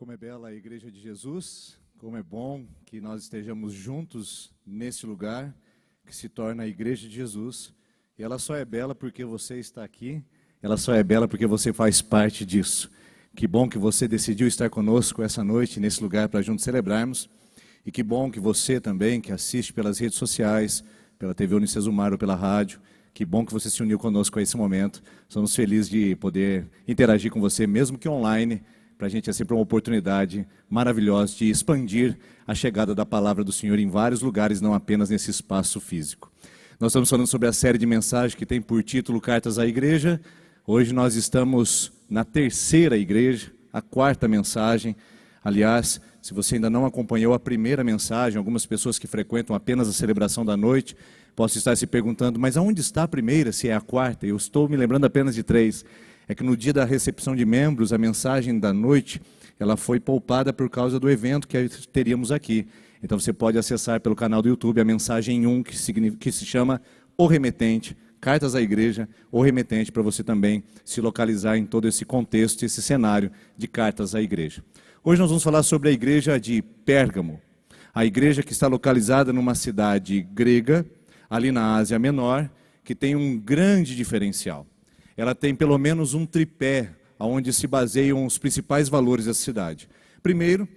Como é bela a Igreja de Jesus, como é bom que nós estejamos juntos nesse lugar que se torna a Igreja de Jesus. E ela só é bela porque você está aqui, ela só é bela porque você faz parte disso. Que bom que você decidiu estar conosco essa noite, nesse lugar, para juntos celebrarmos. E que bom que você também, que assiste pelas redes sociais, pela TV Unicesumar ou pela rádio, que bom que você se uniu conosco a esse momento. Somos felizes de poder interagir com você, mesmo que online. Para a gente é sempre uma oportunidade maravilhosa de expandir a chegada da palavra do Senhor em vários lugares, não apenas nesse espaço físico. Nós estamos falando sobre a série de mensagens que tem por título Cartas à Igreja. Hoje nós estamos na terceira igreja, a quarta mensagem. Aliás, se você ainda não acompanhou a primeira mensagem, algumas pessoas que frequentam apenas a celebração da noite, possam estar se perguntando, mas aonde está a primeira, se é a quarta? Eu estou me lembrando apenas de três. É que no dia da recepção de membros, a mensagem da noite, ela foi poupada por causa do evento que teríamos aqui. Então você pode acessar pelo canal do YouTube a mensagem 1, que se chama O Remetente, Cartas à Igreja, O Remetente, para você também se localizar em todo esse contexto, esse cenário de Cartas à Igreja. Hoje nós vamos falar sobre a igreja de Pérgamo, a igreja que está localizada numa cidade grega, ali na Ásia Menor, que tem um grande diferencial. Ela tem pelo menos um tripé, onde se baseiam os principais valores dessa cidade. Primeiro,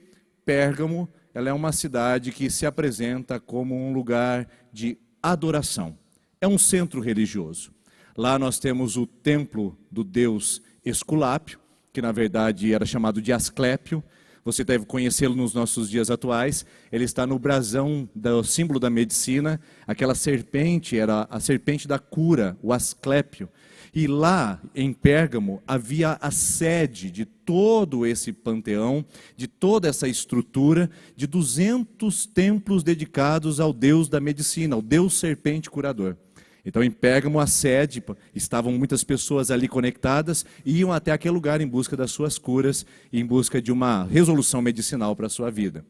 Pérgamo, ela é uma cidade que se apresenta como um lugar de adoração. É um centro religioso. Lá nós temos o templo do deus Esculápio, que na verdade era chamado de Asclépio. Você deve conhecê-lo nos nossos dias atuais. Ele está no brasão do símbolo da medicina. Aquela serpente era a serpente da cura, o Asclépio. E lá em Pérgamo havia a sede de todo esse panteão, de toda essa estrutura, de 200 templos dedicados ao Deus da medicina, ao Deus serpente curador. Então em Pérgamo a sede, estavam muitas pessoas ali conectadas e iam até aquele lugar em busca das suas curas e em busca de uma resolução medicinal para a sua vida.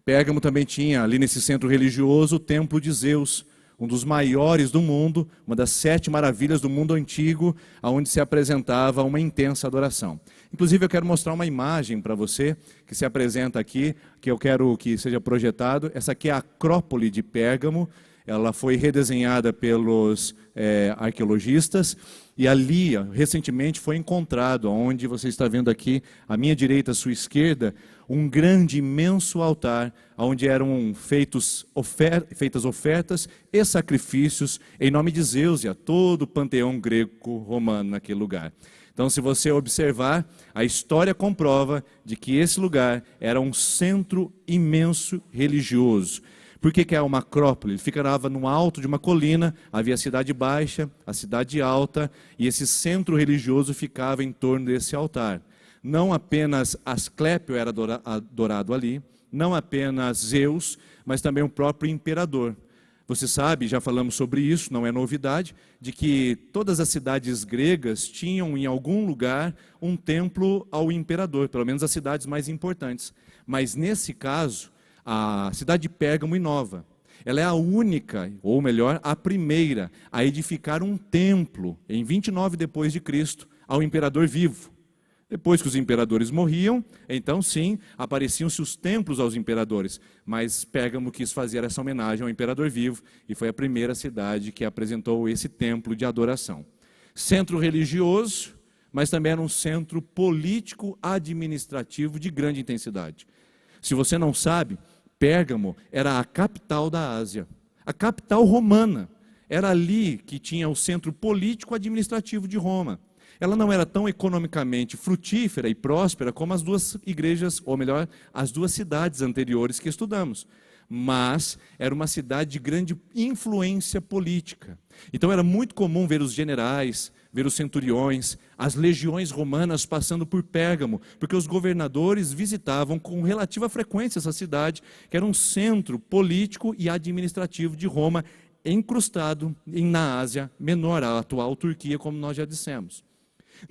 Pérgamo também tinha ali nesse centro religioso o templo de Zeus, um dos maiores do mundo, uma das 7 maravilhas do mundo antigo, onde se apresentava uma intensa adoração. Inclusive eu quero mostrar uma imagem para você, que se apresenta aqui, que eu quero que seja projetado. Essa aqui é a Acrópole de Pérgamo. Ela foi redesenhada pelos arqueologistas e ali, recentemente, foi encontrado, onde você está vendo aqui, à minha direita, à sua esquerda, um grande, imenso altar, onde eram feitas ofertas e sacrifícios em nome de Zeus e a todo o panteão greco-romano naquele lugar. Então, se você observar, a história comprova de que esse lugar era um centro imenso religioso. Por que é uma acrópole? Ele ficava no alto de uma colina, havia a cidade baixa, a cidade alta, e esse centro religioso ficava em torno desse altar. Não apenas Asclépio era adorado ali, não apenas Zeus, mas também o próprio imperador. Você sabe, já falamos sobre isso, não é novidade, de que todas as cidades gregas tinham em algum lugar um templo ao imperador, pelo menos as cidades mais importantes. Mas nesse caso, a cidade de Pérgamo inova. Ela é a única, ou melhor, a primeira, a edificar um templo em 29 depois de Cristo ao imperador vivo. Depois que os imperadores morriam, então sim, apareciam-se os templos aos imperadores. Mas Pérgamo quis fazer essa homenagem ao imperador vivo e foi a primeira cidade que apresentou esse templo de adoração. Centro religioso, mas também era um centro político-administrativo de grande intensidade. Se você não sabe, Pérgamo era a capital da Ásia, a capital romana. Era ali que tinha o centro político-administrativo de Roma. Ela não era tão economicamente frutífera e próspera como as duas igrejas, ou melhor, as duas cidades anteriores que estudamos. Mas era uma cidade de grande influência política. Então era muito comum ver os generais, ver os centuriões, as legiões romanas passando por Pérgamo, porque os governadores visitavam com relativa frequência essa cidade, que era um centro político e administrativo de Roma, encrustado na Ásia Menor, a atual Turquia, como nós já dissemos.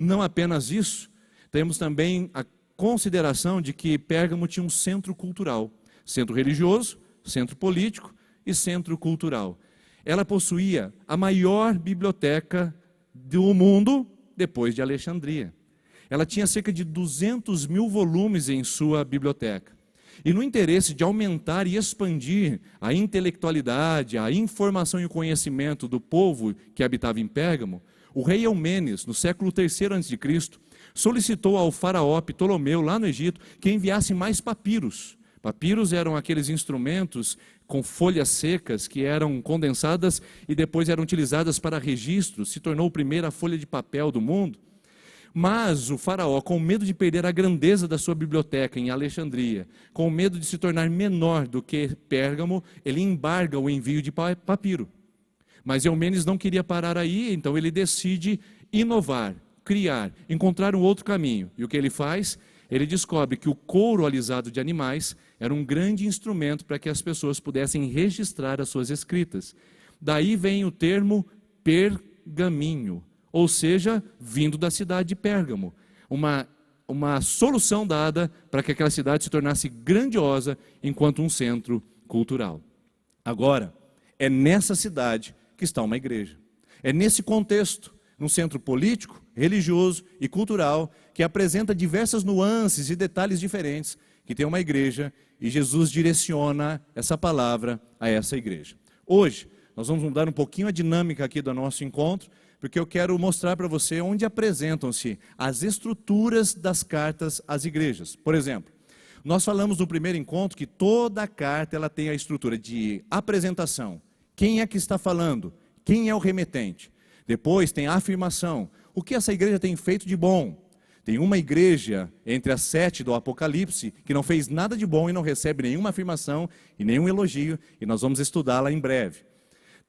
Não apenas isso, temos também a consideração de que Pérgamo tinha um centro cultural, centro religioso, centro político e centro cultural. Ela possuía a maior biblioteca do mundo depois de Alexandria. ela tinha cerca de 200 mil volumes em sua biblioteca. E no interesse de aumentar e expandir a intelectualidade, a informação e o conhecimento do povo que habitava em Pérgamo, o rei Eumênes, no século III a.C., solicitou ao faraó Ptolomeu, lá no Egito, que enviasse mais papiros. Papiros eram aqueles instrumentos com folhas secas que eram condensadas e depois eram utilizadas para registros, se tornou a primeira folha de papel do mundo. Mas o faraó, com medo de perder a grandeza da sua biblioteca em Alexandria, com medo de se tornar menor do que Pérgamo, ele embarga o envio de papiro. Mas Eumênes não queria parar aí, então ele decide inovar, criar, encontrar um outro caminho. E o que ele faz? Ele descobre que o couro alisado de animais era um grande instrumento para que as pessoas pudessem registrar as suas escritas. Daí vem o termo pergaminho, ou seja, vindo da cidade de Pérgamo. Uma solução dada para que aquela cidade se tornasse grandiosa enquanto um centro cultural. Agora, é nessa cidade que está uma igreja. É nesse contexto, num centro político, religioso e cultural, que apresenta diversas nuances e detalhes diferentes, que tem uma igreja, e Jesus direciona essa palavra a essa igreja. Hoje, nós vamos mudar um pouquinho a dinâmica aqui do nosso encontro, porque eu quero mostrar para você onde apresentam-se as estruturas das cartas às igrejas. Por exemplo, nós falamos no primeiro encontro que toda carta ela tem a estrutura de apresentação. Quem é que está falando? Quem é o remetente? Depois tem a afirmação. O que essa igreja tem feito de bom? Tem uma igreja entre as 7 do Apocalipse que não fez nada de bom e não recebe nenhuma afirmação e nenhum elogio, e nós vamos estudá-la em breve.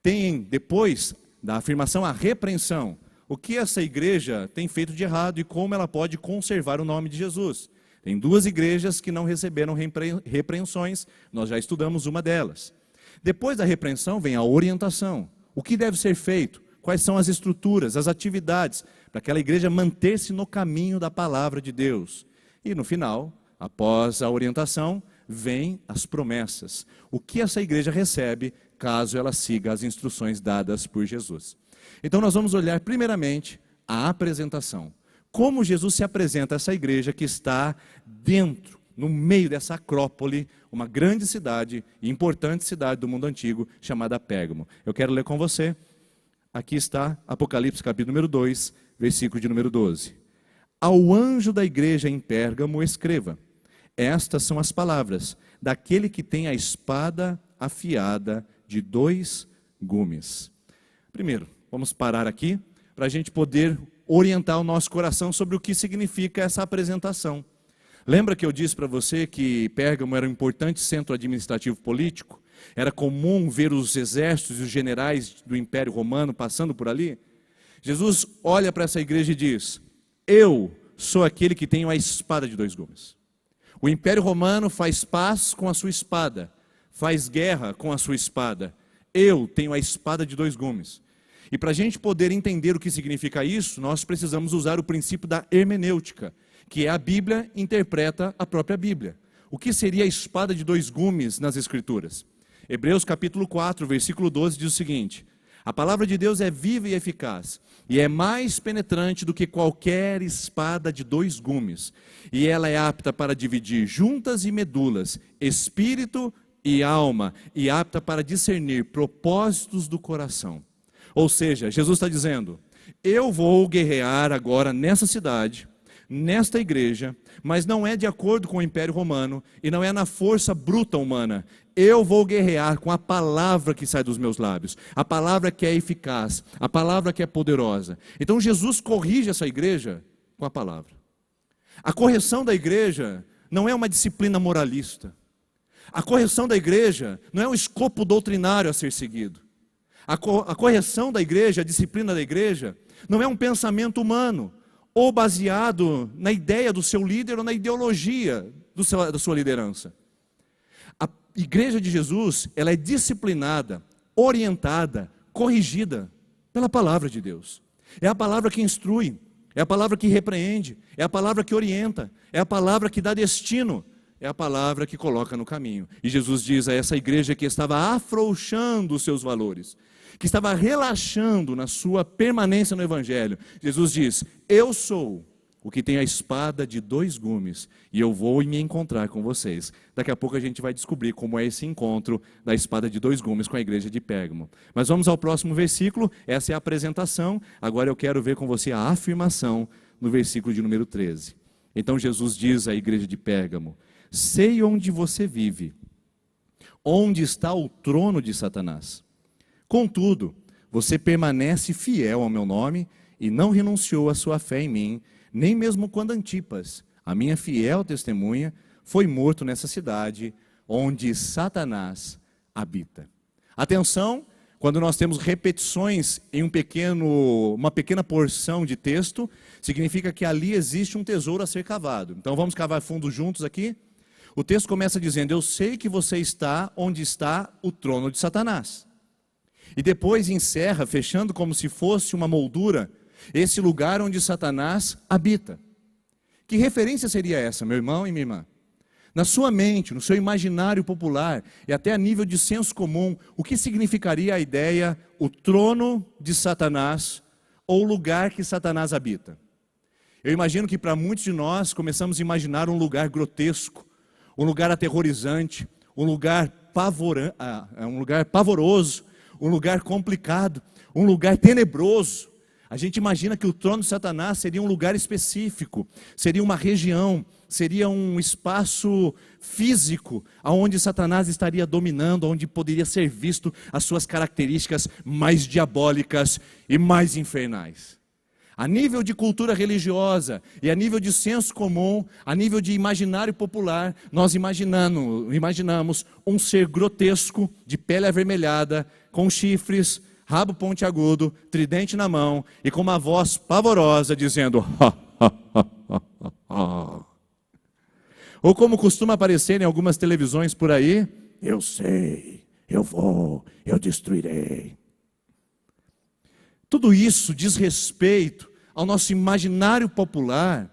Tem depois da afirmação a repreensão. O que essa igreja tem feito de errado e como ela pode conservar o nome de Jesus? Tem 2 igrejas que não receberam repreensões, nós já estudamos uma delas. Depois da repreensão vem a orientação. O que deve ser feito? Quais são as estruturas, as atividades, para aquela igreja manter-se no caminho da palavra de Deus? E no final, após a orientação, vem as promessas. O que essa igreja recebe, caso ela siga as instruções dadas por Jesus. Então nós vamos olhar primeiramente a apresentação. Como Jesus se apresenta a essa igreja que está dentro, no meio dessa acrópole, uma grande cidade, importante cidade do mundo antigo, chamada Pérgamo. Eu quero ler com você. Aqui está Apocalipse capítulo número 2, versículo de número 12. Ao anjo da igreja em Pérgamo escreva: estas são as palavras daquele que tem a espada afiada de 2 gumes. Primeiro, vamos parar aqui para a gente poder orientar o nosso coração sobre o que significa essa apresentação. Lembra que eu disse para você que Pérgamo era um importante centro administrativo político? Era comum ver os exércitos e os generais do Império Romano passando por ali? Jesus olha para essa igreja e diz: eu sou aquele que tenho a espada de 2 gumes. O Império Romano faz paz com a sua espada, faz guerra com a sua espada. Eu tenho a espada de 2 gumes. E para a gente poder entender o que significa isso, nós precisamos usar o princípio da hermenêutica, que é a Bíblia interpreta a própria Bíblia. O que seria a espada de 2 gumes nas Escrituras? Hebreus capítulo 4, versículo 12 diz o seguinte: a palavra de Deus é viva e eficaz, e é mais penetrante do que qualquer espada de 2 gumes, e ela é apta para dividir juntas e medulas, espírito e alma, e apta para discernir propósitos do coração. Ou seja, Jesus está dizendo: eu vou guerrear agora nessa cidade, nesta igreja, mas não é de acordo com o Império Romano e não é na força bruta humana. Eu vou guerrear com a palavra que sai dos meus lábios, a palavra que é eficaz, a palavra que é poderosa. Então Jesus corrige essa igreja com a palavra. A correção da igreja não é uma disciplina moralista. A correção da igreja não é um escopo doutrinário a ser seguido. A correção da igreja, a disciplina da igreja, não é um pensamento humano, ou baseado na ideia do seu líder ou na ideologia da sua liderança. A igreja de Jesus, ela é disciplinada, orientada, corrigida pela palavra de Deus. É a palavra que instrui, é a palavra que repreende, é a palavra que orienta, é a palavra que dá destino, é a palavra que coloca no caminho. E Jesus diz a essa igreja que estava afrouxando os seus valores, que estava relaxando na sua permanência no Evangelho. Jesus diz: eu sou o que tem a espada de 2 gumes, e eu vou me encontrar com vocês. Daqui a pouco a gente vai descobrir como é esse encontro da espada de 2 gumes com a igreja de Pérgamo. Mas vamos ao próximo versículo, essa é a apresentação, agora eu quero ver com você a afirmação no versículo de número 13. Então Jesus diz à igreja de Pérgamo: sei onde você vive, onde está o trono de Satanás. Contudo, você permanece fiel ao meu nome e não renunciou à sua fé em mim, nem mesmo quando Antipas, a minha fiel testemunha, foi morto nessa cidade onde Satanás habita. Atenção, quando nós temos repetições em uma pequena porção de texto, significa que ali existe um tesouro a ser cavado. Então vamos cavar fundo juntos aqui. O texto começa dizendo: eu sei que você está onde está o trono de Satanás. E depois encerra, fechando como se fosse uma moldura, esse lugar onde Satanás habita. Que referência seria essa, meu irmão e minha irmã? Na sua mente, no seu imaginário popular e até a nível de senso comum, o que significaria a ideia, o trono de Satanás ou o lugar que Satanás habita? Eu imagino que para muitos de nós começamos a imaginar um lugar grotesco, um lugar aterrorizante, um lugar pavoroso, um lugar complicado, um lugar tenebroso. A gente imagina que o trono de Satanás seria um lugar específico, seria uma região, seria um espaço físico, onde Satanás estaria dominando, onde poderia ser visto as suas características mais diabólicas e mais infernais. A nível de cultura religiosa e a nível de senso comum, a nível de imaginário popular, nós imaginamos um ser grotesco, de pele avermelhada, com chifres, rabo pontiagudo, tridente na mão e com uma voz pavorosa dizendo ou como costuma aparecer em algumas televisões por aí: eu sei, eu destruirei. Tudo isso diz respeito ao nosso imaginário popular,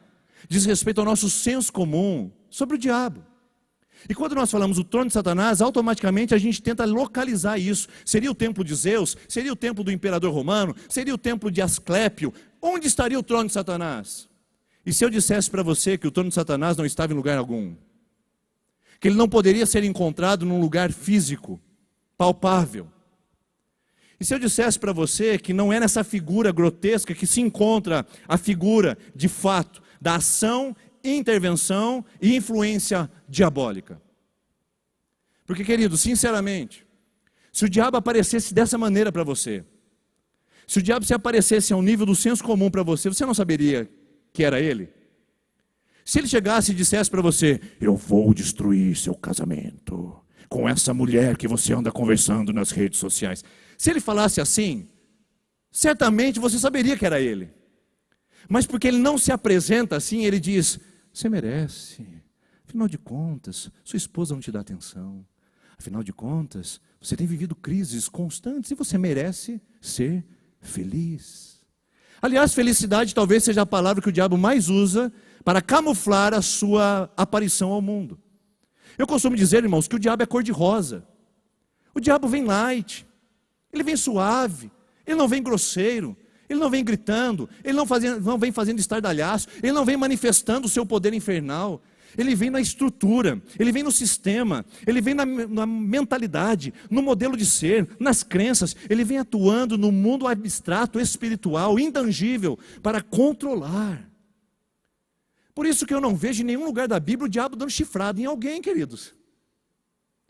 diz respeito ao nosso senso comum sobre o diabo. E quando nós falamos o trono de Satanás, automaticamente a gente tenta localizar isso. Seria o templo de Zeus? Seria o templo do imperador romano? Seria o templo de Asclépio? Onde estaria o trono de Satanás? E se eu dissesse para você que o trono de Satanás não estava em lugar algum? Que ele não poderia ser encontrado num lugar físico, palpável? E se eu dissesse para você que não é nessa figura grotesca que se encontra a figura, de fato, da ação, intervenção e influência diabólica? Porque, querido, sinceramente, se o diabo aparecesse dessa maneira para você, se o diabo se aparecesse ao nível do senso comum para você, você não saberia que era ele? Se ele chegasse e dissesse para você: eu vou destruir seu casamento com essa mulher que você anda conversando nas redes sociais. Se ele falasse assim, certamente você saberia que era ele. Mas porque ele não se apresenta assim, ele diz: você merece. Afinal de contas, sua esposa não te dá atenção. Afinal de contas, você tem vivido crises constantes e você merece ser feliz. Aliás, felicidade talvez seja a palavra que o diabo mais usa para camuflar a sua aparição ao mundo. Eu costumo dizer, irmãos, que o diabo é cor-de-rosa. O diabo vem light, ele vem suave, ele não vem grosseiro, ele não vem gritando, ele não vem fazendo estardalhaço, ele não vem manifestando o seu poder infernal. Ele vem na estrutura, ele vem no sistema, ele vem na mentalidade, no modelo de ser, nas crenças. Ele vem atuando no mundo abstrato, espiritual, intangível, para controlar. Por isso que eu não vejo em nenhum lugar da Bíblia o diabo dando chifrada em alguém, queridos.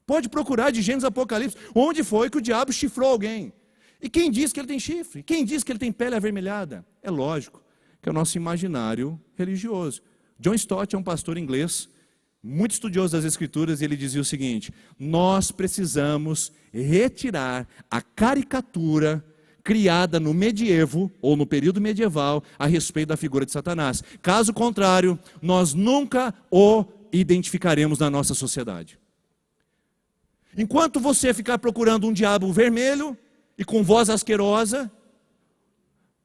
Pode procurar de Gênesis Apocalipse, onde foi que o diabo chifrou alguém. E quem diz que ele tem chifre? Quem diz que ele tem pele avermelhada? É lógico que é o nosso imaginário religioso. John Stott é um pastor inglês, muito estudioso das Escrituras, e ele dizia o seguinte: nós precisamos retirar a caricatura criada no medievo, ou no período medieval, a respeito da figura de Satanás. Caso contrário, nós nunca o identificaremos na nossa sociedade. Enquanto você ficar procurando um diabo vermelho e com voz asquerosa,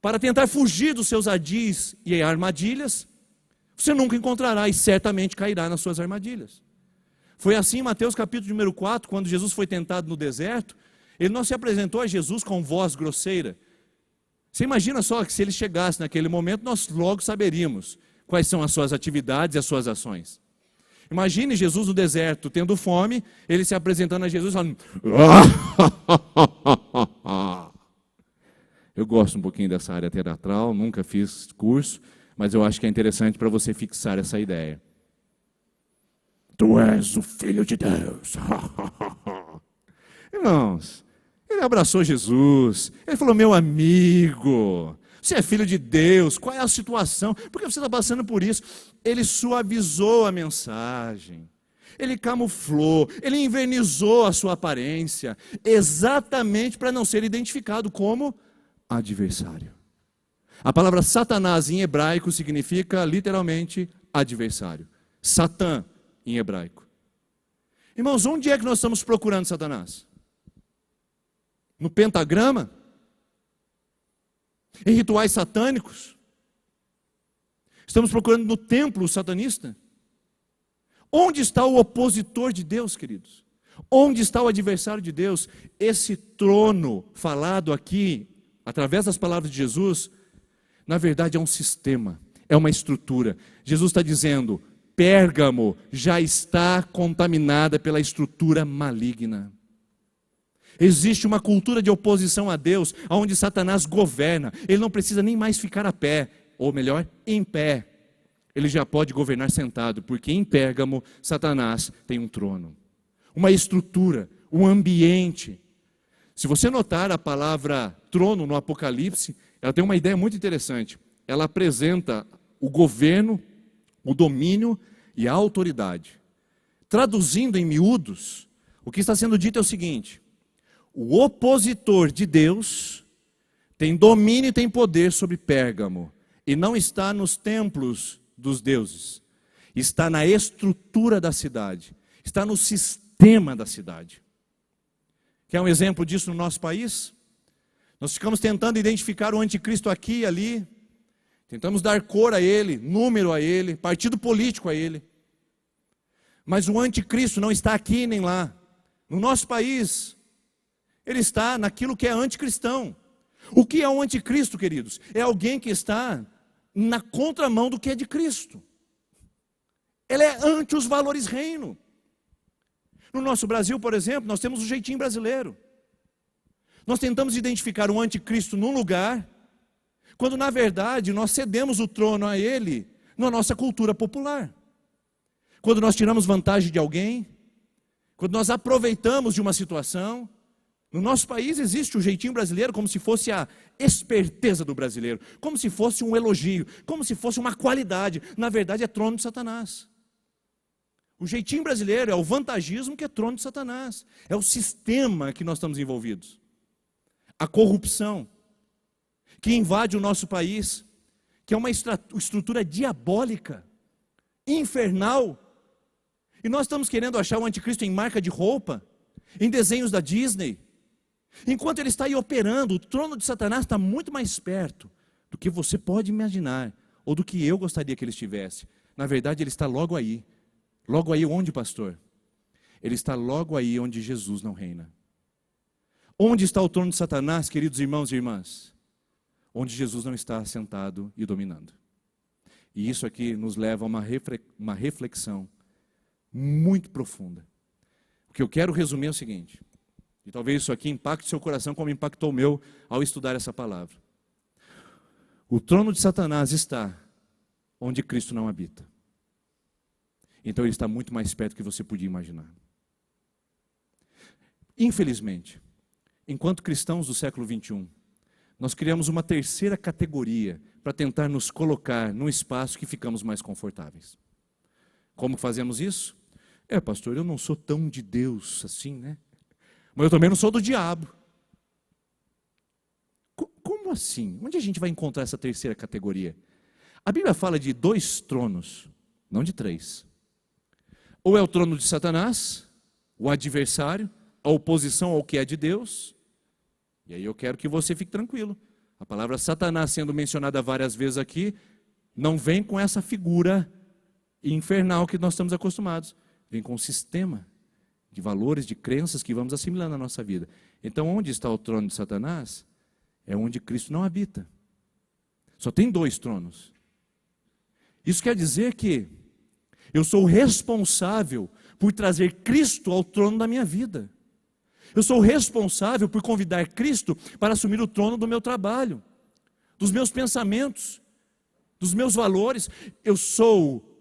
para tentar fugir dos seus ardis e armadilhas, você nunca encontrará e certamente cairá nas suas armadilhas. Foi assim em Mateus capítulo número 4, quando Jesus foi tentado no deserto. Ele não se apresentou a Jesus com voz grosseira. Você imagina só que se ele chegasse naquele momento, nós logo saberíamos. quais são as suas atividades e as suas ações. Imagine Jesus no deserto, tendo fome, ele se apresentando a Jesus falando... Eu gosto um pouquinho dessa área teatral, nunca fiz curso, mas eu acho que é interessante para você fixar essa ideia. Tu és o Filho de Deus. Irmãos, ele abraçou Jesus, ele falou, meu amigo, você é filho de Deus, qual é a situação? Por que você está passando por isso? Ele suavizou a mensagem, ele camuflou, ele invernizou a sua aparência, exatamente para não ser identificado como adversário. A palavra Satanás em hebraico significa literalmente adversário. Satã em hebraico. Irmãos, onde é que nós estamos procurando Satanás? No pentagrama? Em rituais satânicos? Estamos procurando no templo satanista? Onde está o opositor de Deus, queridos? Onde está o adversário de Deus? Esse trono falado aqui, através das palavras de Jesus, na verdade é um sistema, é uma estrutura. Jesus está dizendo, Pérgamo já está contaminada pela estrutura maligna. Existe uma cultura de oposição a Deus, onde Satanás governa. Ele não precisa nem mais ficar a pé, ou melhor, em pé. Ele já pode governar sentado, porque em Pérgamo, Satanás tem um trono. Uma estrutura, um ambiente. Se você notar a palavra trono no Apocalipse, ela tem uma ideia muito interessante. Ela apresenta o governo, o domínio e a autoridade. Traduzindo em miúdos, o que está sendo dito é o seguinte: o opositor de Deus tem domínio e tem poder sobre Pérgamo, e não está nos templos dos deuses, está na estrutura da cidade, está no sistema da cidade. Quer um exemplo disso no nosso país? Nós ficamos tentando identificar o anticristo aqui e ali, tentamos dar cor a ele, número a ele, partido político a ele. Mas o anticristo não está aqui nem lá. No nosso país, ele está naquilo que é anticristão. O que é um anticristo, queridos? É alguém que está na contramão do que é de Cristo. Ele é ante os valores reino. No nosso Brasil, por exemplo, nós temos o jeitinho brasileiro. Nós tentamos identificar um anticristo num lugar, quando na verdade nós cedemos o trono a ele na nossa cultura popular. Quando nós tiramos vantagem de alguém, quando nós aproveitamos de uma situação. No nosso país existe o jeitinho brasileiro como se fosse a esperteza do brasileiro, como se fosse um elogio, como se fosse uma qualidade. Na verdade é trono de Satanás. O jeitinho brasileiro é o vantagismo que é trono de Satanás. É o sistema que nós estamos envolvidos. A corrupção que invade o nosso país, que é uma estrutura diabólica, infernal. E nós estamos querendo achar o anticristo em marca de roupa, em desenhos da Disney. Enquanto ele está aí operando, o trono de Satanás está muito mais perto do que você pode imaginar, ou do que eu gostaria que ele estivesse. Na verdade, ele está logo aí. Logo aí onde, pastor? Ele está logo aí onde Jesus não reina. Onde está o trono de Satanás, queridos irmãos e irmãs? Onde Jesus não está sentado e dominando. E isso aqui nos leva a uma reflexão muito profunda. O que eu quero resumir é o seguinte, e talvez isso aqui impacte seu coração como impactou o meu ao estudar essa palavra. O trono de Satanás está onde Cristo não habita. Então ele está muito mais perto do que você podia imaginar. Infelizmente, enquanto cristãos do século XXI, nós criamos uma terceira categoria para tentar nos colocar num espaço que ficamos mais confortáveis. Como fazemos isso? Pastor, eu não sou tão de Deus assim, né? Mas eu também não sou do diabo. Como assim? Onde a gente vai encontrar essa terceira categoria? A Bíblia fala de 2 tronos, não de 3. Ou é o trono de Satanás, o adversário, a oposição ao que é de Deus. E aí eu quero que você fique tranquilo. A palavra Satanás sendo mencionada várias vezes aqui, não vem com essa figura infernal que nós estamos acostumados. Vem com um sistema de valores, de crenças que vamos assimilando na nossa vida. Então, onde está o trono de Satanás? É onde Cristo não habita. Só tem 2 tronos. Isso quer dizer que eu sou responsável por trazer Cristo ao trono da minha vida. Eu sou responsável por convidar Cristo para assumir o trono do meu trabalho, dos meus pensamentos, dos meus valores. Eu sou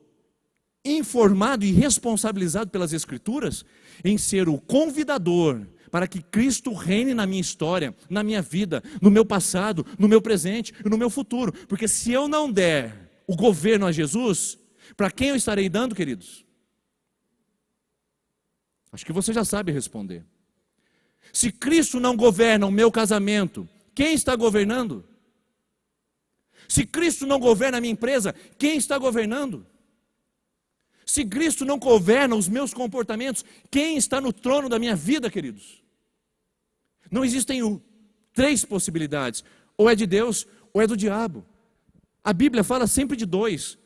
informado e responsabilizado pelas Escrituras em ser o convidador para que Cristo reine na minha história, na minha vida, no meu passado, no meu presente e no meu futuro. Porque se eu não der o governo a Jesus, para quem eu estarei dando, queridos? Acho que você já sabe responder. Se Cristo não governa o meu casamento, quem está governando? Se Cristo não governa a minha empresa, quem está governando? Se Cristo não governa os meus comportamentos, quem está no trono da minha vida, queridos? Não existem três possibilidades: ou é de Deus, ou é do diabo. A Bíblia fala sempre de dois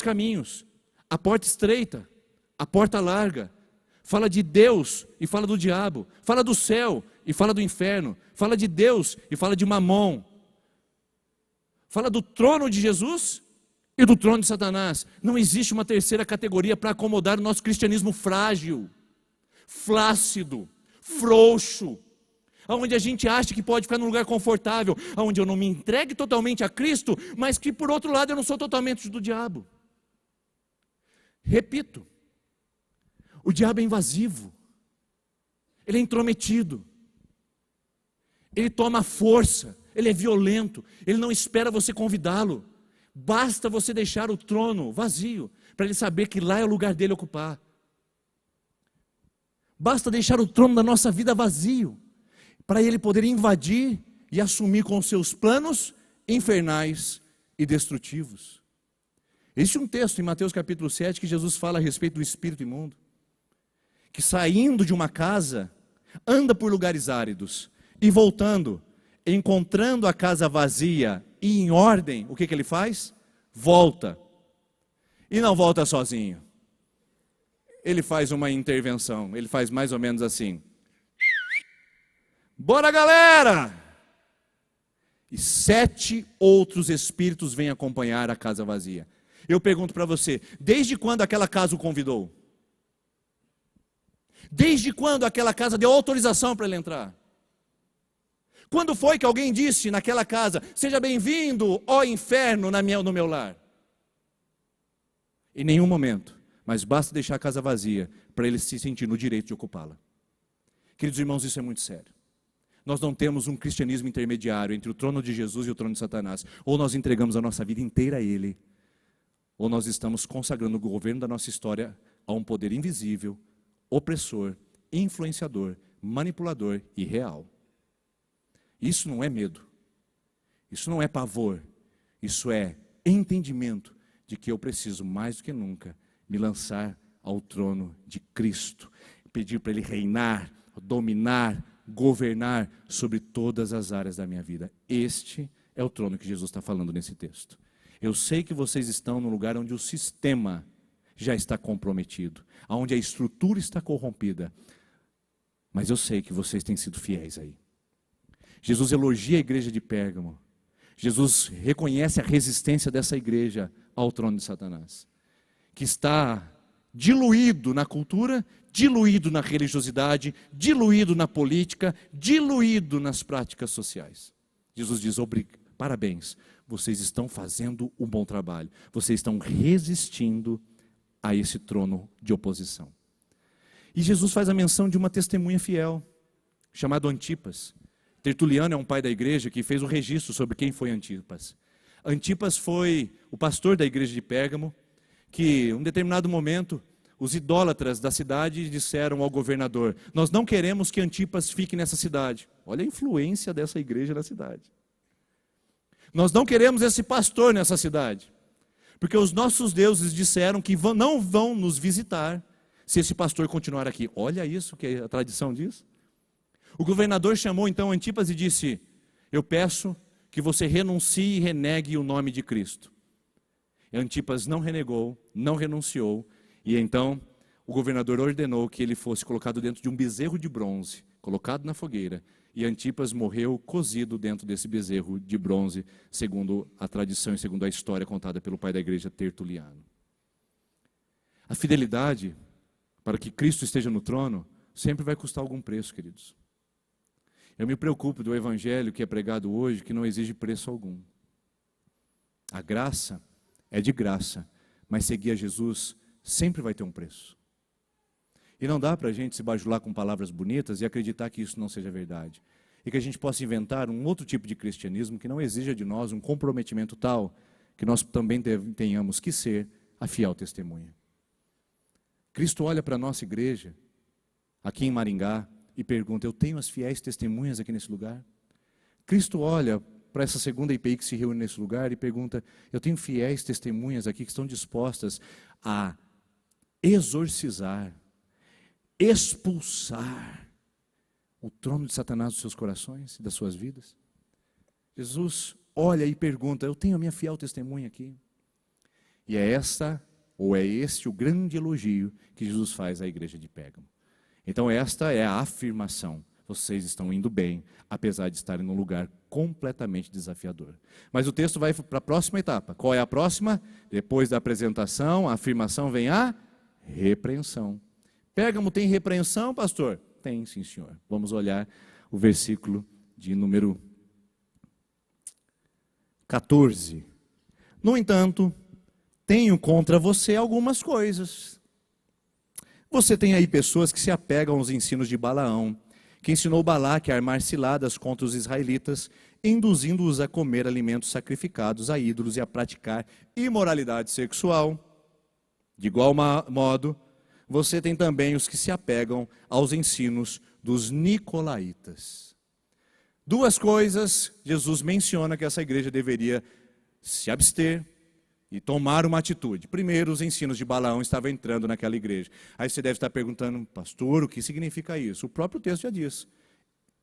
caminhos: a porta estreita, a porta larga. Fala de Deus e fala do diabo, fala do céu e fala do inferno, fala de Deus e fala de Mamon, fala do trono de Jesus e do trono de Satanás. Não existe uma terceira categoria para acomodar o nosso cristianismo frágil, flácido, frouxo, onde a gente acha que pode ficar num lugar confortável, onde eu não me entregue totalmente a Cristo, mas que por outro lado eu não sou totalmente do diabo. Repito, o diabo é invasivo, ele é intrometido, ele toma força, ele é violento, ele não espera você convidá-lo. Basta você deixar o trono vazio, para ele saber que lá é o lugar dele ocupar. Basta deixar o trono da nossa vida vazio, para ele poder invadir e assumir com os seus planos infernais e destrutivos. Existe um texto em Mateus capítulo 7 que Jesus fala a respeito do espírito imundo, que saindo de uma casa, anda por lugares áridos, e voltando, encontrando a casa vazia e em ordem, o que ele faz? Volta. E não volta sozinho. Ele faz uma intervenção, ele faz mais ou menos assim: bora, galera! E 7 outros espíritos vêm acompanhar a casa vazia. Eu pergunto para você, desde quando aquela casa o convidou? Desde quando aquela casa deu autorização para ele entrar? Quando foi que alguém disse naquela casa: seja bem-vindo, ó inferno, no meu lar? Em nenhum momento, mas basta deixar a casa vazia para ele se sentir no direito de ocupá-la. Queridos irmãos, isso é muito sério. Nós não temos um cristianismo intermediário entre o trono de Jesus e o trono de Satanás. Ou nós entregamos a nossa vida inteira a Ele, ou nós estamos consagrando o governo da nossa história a um poder invisível, opressor, influenciador, manipulador e real. Isso não é medo, isso não é pavor, isso é entendimento de que eu preciso mais do que nunca me lançar ao trono de Cristo, pedir para Ele reinar, dominar, governar sobre todas as áreas da minha vida. Este é o trono que Jesus está falando nesse texto. Eu sei que vocês estão no lugar onde o sistema já está comprometido, onde a estrutura está corrompida, mas eu sei que vocês têm sido fiéis aí. Jesus elogia a igreja de Pérgamo. Jesus reconhece a resistência dessa igreja ao trono de Satanás, que está diluído na cultura, diluído na religiosidade, diluído na política, diluído nas práticas sociais. Jesus diz: parabéns, vocês estão fazendo um bom trabalho, vocês estão resistindo a esse trono de oposição. E Jesus faz a menção de uma testemunha fiel, chamada Antipas. Tertuliano é um pai da igreja que fez um registro sobre quem foi Antipas. Antipas foi o pastor da igreja de Pérgamo, que em um determinado momento os idólatras da cidade disseram ao governador: nós não queremos que Antipas fique nessa cidade. Olha a influência dessa igreja na cidade. Nós não queremos esse pastor nessa cidade, porque os nossos deuses disseram que não vão nos visitar se esse pastor continuar aqui. Olha isso que a tradição diz. O governador chamou então Antipas e disse: eu peço que você renuncie e renegue o nome de Cristo. E Antipas não renegou, não renunciou, e então o governador ordenou que ele fosse colocado dentro de um bezerro de bronze, colocado na fogueira, E Antipas morreu cozido dentro desse bezerro de bronze, segundo a tradição e segundo a história contada pelo pai da igreja, Tertuliano. A fidelidade para que Cristo esteja no trono sempre vai custar algum preço, queridos. Eu me preocupo do evangelho que é pregado hoje, que não exige preço algum. A graça é de graça, mas seguir a Jesus sempre vai ter um preço. E não dá para a gente se bajular com palavras bonitas e acreditar que isso não seja verdade. E que a gente possa inventar um outro tipo de cristianismo que não exija de nós um comprometimento tal que nós também tenhamos que ser a fiel testemunha. Cristo olha para a nossa igreja, aqui em Maringá, e pergunta: eu tenho as fiéis testemunhas aqui nesse lugar? Cristo olha para essa segunda IPI que se reúne nesse lugar e pergunta: eu tenho fiéis testemunhas aqui que estão dispostas a exorcizar, expulsar o trono de Satanás dos seus corações e das suas vidas? Jesus olha e pergunta: eu tenho a minha fiel testemunha aqui? E é esta, ou é este o grande elogio que Jesus faz à igreja de Pérgamo. Então esta é a afirmação: vocês estão indo bem, apesar de estarem num lugar completamente desafiador. Mas o texto vai para a próxima etapa. Qual é a próxima? Depois da apresentação, a afirmação, vem a repreensão. Pérgamo tem repreensão, pastor? Tem, sim, senhor. Vamos olhar o versículo de número 14. No entanto, tenho contra você algumas coisas. Você tem aí pessoas que se apegam aos ensinos de Balaão, que ensinou Balaque a armar ciladas contra os israelitas, induzindo-os a comer alimentos sacrificados a ídolos e a praticar imoralidade sexual. De igual modo, você tem também os que se apegam aos ensinos dos nicolaítas. Duas coisas Jesus menciona que essa igreja deveria se abster e tomar uma atitude. Primeiro, os ensinos de Balaão estavam entrando naquela igreja. Aí você deve estar perguntando: pastor, o que significa isso? O próprio texto já diz: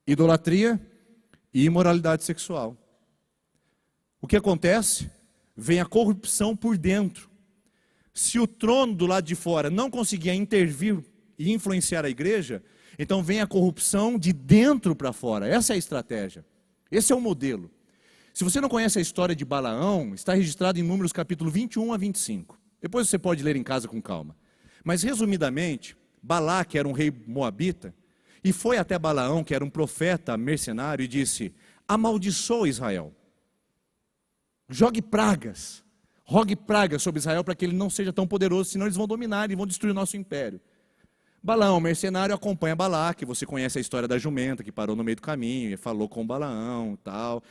idolatria e imoralidade sexual. O que acontece? Vem a corrupção por dentro. Se o trono do lado de fora não conseguia intervir e influenciar a igreja, então vem a corrupção de dentro para fora. Essa é a estratégia. Esse é o modelo. Se você não conhece a história de Balaão, está registrado em Números capítulo 21 a 25. Depois você pode ler em casa com calma. Mas resumidamente, Balaque era um rei moabita, e foi até Balaão, que era um profeta mercenário, e disse: amaldiçoa Israel. Jogue pragas. Rogue pragas sobre Israel para que ele não seja tão poderoso, senão eles vão dominar e vão destruir o nosso império. Balaão, mercenário, acompanha Balaque. Você conhece a história da jumenta que parou no meio do caminho e falou com Balaão e tal.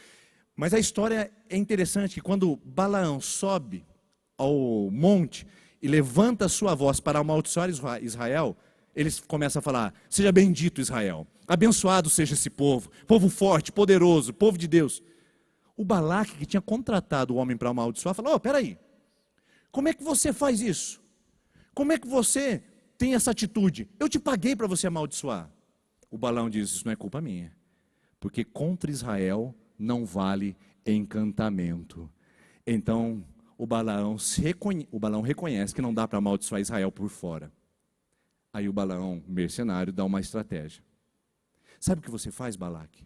Mas a história é interessante, que quando Balaão sobe ao monte e levanta a sua voz para amaldiçoar Israel, eles começam a falar: seja bendito Israel, abençoado seja esse povo, povo forte, poderoso, povo de Deus. O Balaque, que tinha contratado o homem para amaldiçoar, falou: peraí, como é que você faz isso? Como é que você tem essa atitude? Eu te paguei para você amaldiçoar. O Balaão diz: isso não é culpa minha, porque contra Israel não vale encantamento. Então, o Balaão reconhece que não dá para amaldiçoar Israel por fora. Aí o Balaão, mercenário, dá uma estratégia. Sabe o que você faz, Balaque?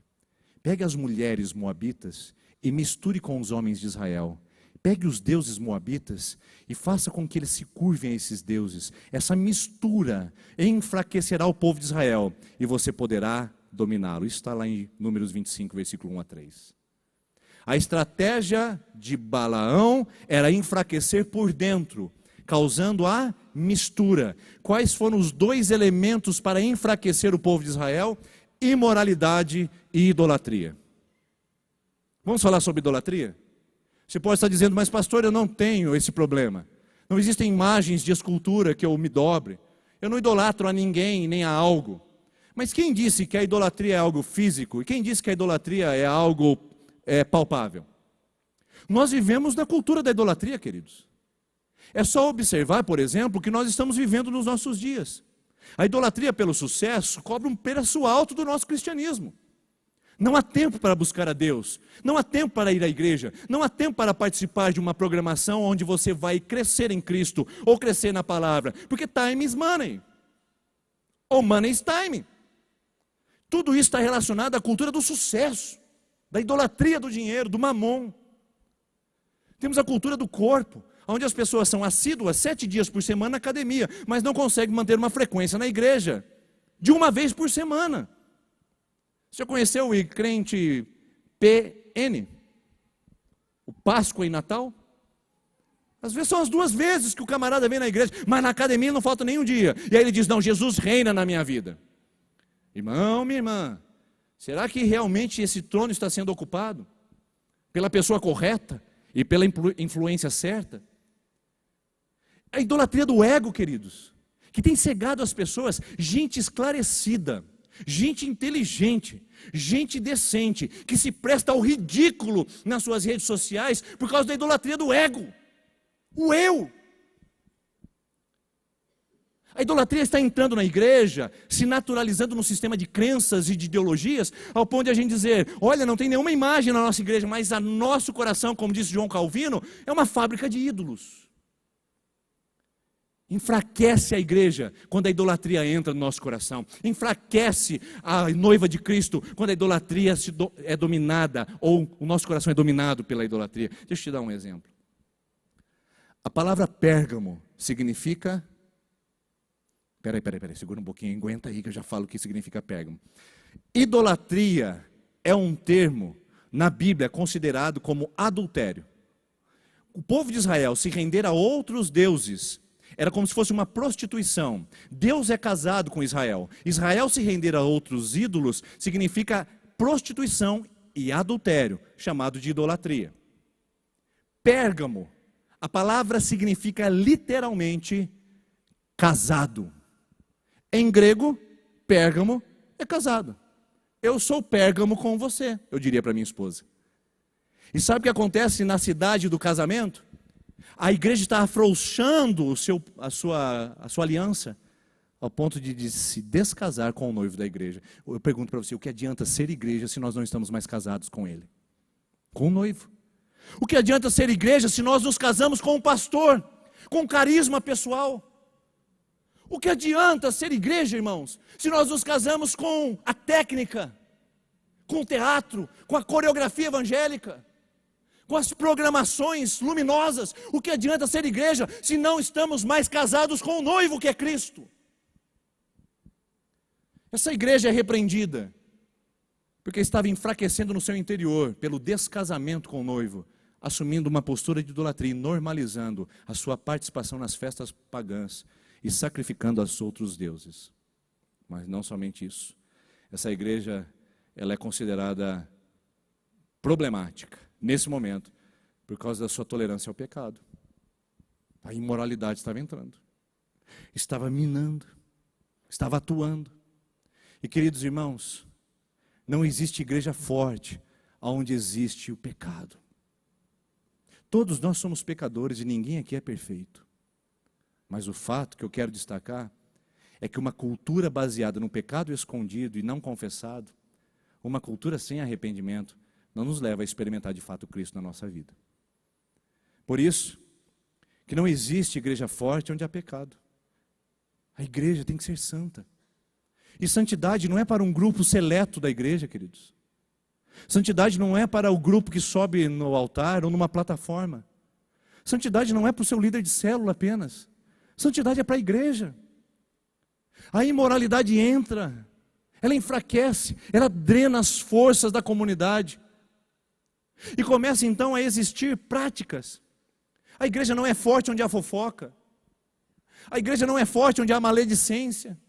Pegue as mulheres moabitas e misture com os homens de Israel. Pegue os deuses moabitas e faça com que eles se curvem a esses deuses. Essa mistura enfraquecerá o povo de Israel e você poderá dominá-lo. Isso está lá em Números 25, versículo 1 a 3. A estratégia de Balaão era enfraquecer por dentro, causando a mistura. Quais foram os dois elementos para enfraquecer o povo de Israel? Imoralidade e idolatria. Vamos falar sobre idolatria? Você pode estar dizendo: mas pastor, eu não tenho esse problema. Não existem imagens de escultura que eu me dobre. Eu não idolatro a ninguém nem a algo. Mas quem disse que a idolatria é algo físico? E quem disse que a idolatria é algo palpável? Nós vivemos na cultura da idolatria, queridos. É só observar, por exemplo, o que nós estamos vivendo nos nossos dias. A idolatria pelo sucesso cobra um preço alto do nosso cristianismo. Não há tempo para buscar a Deus, não há tempo para ir à igreja, não há tempo para participar de uma programação onde você vai crescer em Cristo ou crescer na palavra, porque time is money, ou money is time. Tudo isso está relacionado à cultura do sucesso, da idolatria do dinheiro, do mamon. Temos a cultura do corpo, onde as pessoas são assíduas 7 dias por semana na academia, mas não conseguem manter uma frequência na igreja de uma vez por semana. Você já conheceu o crente PN? O Páscoa e Natal? Às vezes são as 2 vezes que o camarada vem na igreja, mas na academia não falta nenhum dia. E aí ele diz, não, Jesus reina na minha vida. Irmão, minha irmã, será que realmente esse trono está sendo ocupado pela pessoa correta e pela influência certa? A idolatria do ego, queridos, que tem cegado as pessoas, gente esclarecida, gente inteligente, gente decente, que se presta ao ridículo nas suas redes sociais por causa da idolatria do ego, o eu. A idolatria está entrando na igreja, se naturalizando no sistema de crenças e de ideologias, ao ponto de a gente dizer, olha, não tem nenhuma imagem na nossa igreja, mas a nosso coração, como disse João Calvino, é uma fábrica de ídolos. Enfraquece a igreja quando a idolatria entra no nosso coração. Enfraquece a noiva de Cristo quando a idolatria é dominada, ou o nosso coração é dominado pela idolatria. Deixa eu te dar um exemplo. A palavra Pérgamo significa... Peraí, segura um pouquinho, aguenta aí que eu já falo o que significa Pérgamo. Idolatria é um termo, na Bíblia, considerado como adultério. O povo de Israel se render a outros deuses era como se fosse uma prostituição. Deus é casado com Israel. Israel se render a outros ídolos significa prostituição e adultério, chamado de idolatria. Pérgamo, a palavra significa literalmente casado. Em grego, Pérgamo é casado. Eu sou Pérgamo com você, eu diria para minha esposa. E sabe o que acontece na cidade do casamento? A igreja está afrouxando a sua aliança, ao ponto de se descasar com o noivo da igreja. Eu pergunto para você, o que adianta ser igreja se nós não estamos mais casados com ele? Com o noivo. O que adianta ser igreja se nós nos casamos com o pastor, com carisma pessoal? O que adianta ser igreja, irmãos, se nós nos casamos com a técnica, com o teatro, com a coreografia evangélica, com as programações luminosas? O que adianta ser igreja se não estamos mais casados com o noivo que é Cristo? Essa igreja é repreendida porque estava enfraquecendo no seu interior pelo descasamento com o noivo, assumindo uma postura de idolatria e normalizando a sua participação nas festas pagãs e sacrificando aos outros deuses. Mas não somente isso. Essa igreja, ela é considerada problemática nesse momento por causa da sua tolerância ao pecado. A imoralidade estava entrando, estava minando, estava atuando. E queridos irmãos, não existe igreja forte onde existe o pecado. Todos nós somos pecadores e ninguém aqui é perfeito. Mas o fato que eu quero destacar é que uma cultura baseada no pecado escondido e não confessado, uma cultura sem arrependimento, não nos leva a experimentar de fato Cristo na nossa vida. Por isso, que não existe igreja forte onde há pecado. A igreja tem que ser santa. E santidade não é para um grupo seleto da igreja, queridos. Santidade não é para o grupo que sobe no altar ou numa plataforma. Santidade não é para o seu líder de célula apenas. Santidade é para a igreja. A imoralidade entra, ela enfraquece, ela drena as forças da comunidade. E começa então a existir práticas. A igreja não é forte onde há fofoca. A igreja não é forte onde há maledicência.